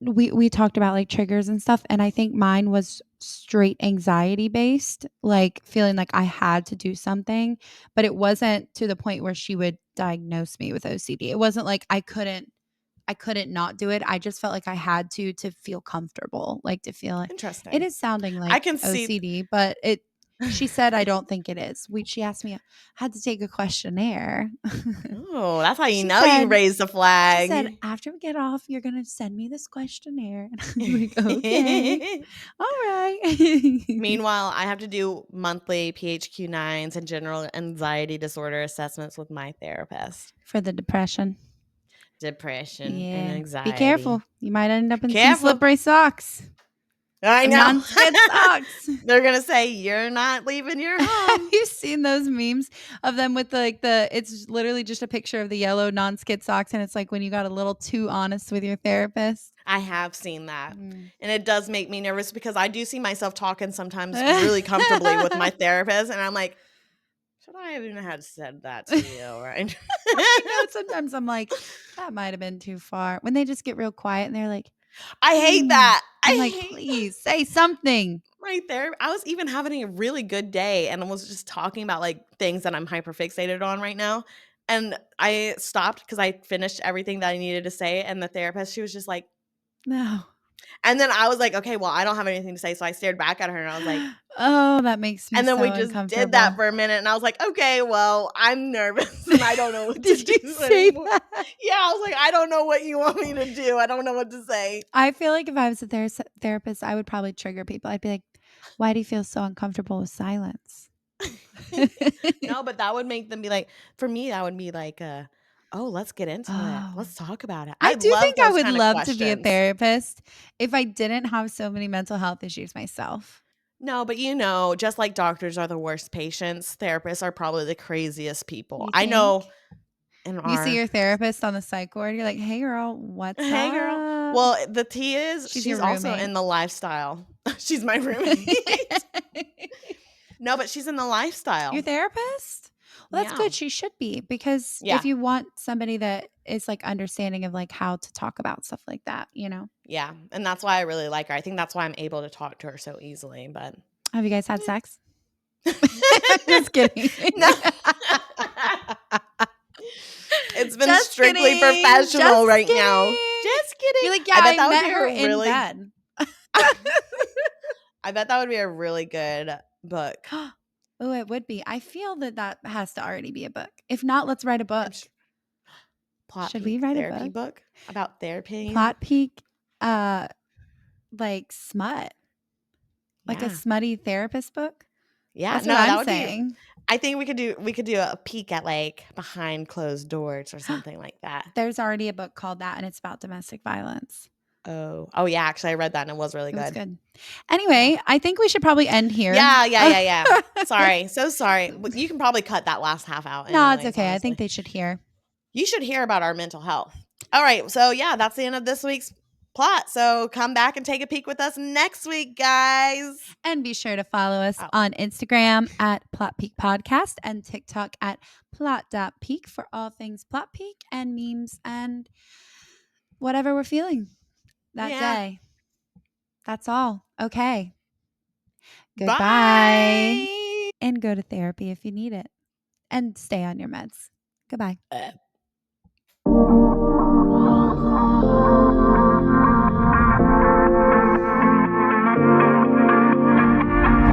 we talked about like triggers and stuff. And I think mine was straight anxiety based, like feeling like I had to do something, but it wasn't to the point where she would diagnose me with OCD. It wasn't like I couldn't not do it. I just felt like I had to feel comfortable, like to feel it. It Interesting. is sounding I like can see OCD, but she said I don't think it is. She asked me, I had to take a questionnaire. Oh, that's how you she know you said, raised a she said, flag. after we get off, you're gonna send me this questionnaire. And I'm like, okay. All right. Meanwhile, I have to do monthly PHQ-9s and general anxiety disorder assessments with my therapist. For the depression. Depression and Yeah. Be anxiety. careful. You might end up in some Careful. slippery socks. I Some know. non-skid socks. They're going to say, you're not leaving your Have home. you seen those memes of them with it's literally just a picture of the yellow non-skid socks and it's like when you got a little too honest with your therapist? I have seen that. Mm. And it does make me nervous because I do see myself talking sometimes really comfortably with my therapist. And I'm like, should I even have said that to you? Right. I know sometimes I'm like, that might have been too far. When they just get real quiet and they're like, I hate that. I I'm like, hate please say something. right there. I was even having a really good day and was just talking about like things that I'm hyper fixated on right now. And I stopped because I finished everything that I needed to say. And the therapist, she was just like, No. And then I was like, "Okay, well, I don't have anything to say." So I stared back at her and I was like, Oh, that makes me and then so we just did that uncomfortable. for a minute and I was like, "Okay, well, I'm nervous and I don't know what to Did you do say anymore." that? Yeah, I was like, "I don't know what you want me to do. I don't know what to say." I feel like if I was a therapist, I would probably trigger people. I'd be like, "Why do you feel so uncomfortable with silence?" No, but that would make them be like, for me, that would be like, "Oh, let's get into it. Oh. Let's talk about it." I I do love think I those would kind of love to be a questions. therapist if I didn't have so many mental health issues myself. No, but just like doctors are the worst patients, therapists are probably the craziest people. You I think? know in You see our your therapist on the psych ward, you're like, "Hey girl, what's Hey, girl. up?" Well, the tea is She's she's your also roommate. in the lifestyle. She's my roommate. No, but she's in the Your lifestyle. therapist? Well, that's Yeah. good. She should be because if Yeah. you want somebody that is like understanding of like how to talk about stuff like that, Yeah. And that's why I really like her. I think that's why I'm able to talk to her so easily, but Have you guys had sex? Just kidding. no. It's been Just strictly kidding. professional Just right now. kidding. Just kidding. You're like, yeah, I bet I that would met be her a in really bed. I bet that would be a really good book. Oh, it would be. I feel that that has to already be a book. If not, let's write a I'm book. sh- Plot Should we peak write a therapy book? book about therapy. Plot peak, uh, like smut, like a Yeah. smutty therapist book. Yeah, That's what no, that I'm would be saying. I think we could do a peek at, like, behind closed doors or something like that. There's already a book called that, and it's about domestic violence. Oh. Oh, yeah, actually, I read that and it was really It was good. good. Yeah. Anyway, I think we should probably end here. Yeah, yeah, yeah, yeah. Sorry, so sorry. But you can probably cut that last half out No, it's anyways, okay. I think honestly. they should hear. You should hear about our mental health. Alright, so, yeah, that's the end of this week's plot, so come back and take a peek with us next week, guys. And be sure to follow us Oh, on Instagram at Plot Peak Podcast and TikTok at plot.peak for all things Plot Peak and memes and whatever we're feeling that yeah. day. That's all. Okay. Goodbye. Bye. And go to therapy if you need it. And stay on your meds. Goodbye. Uh.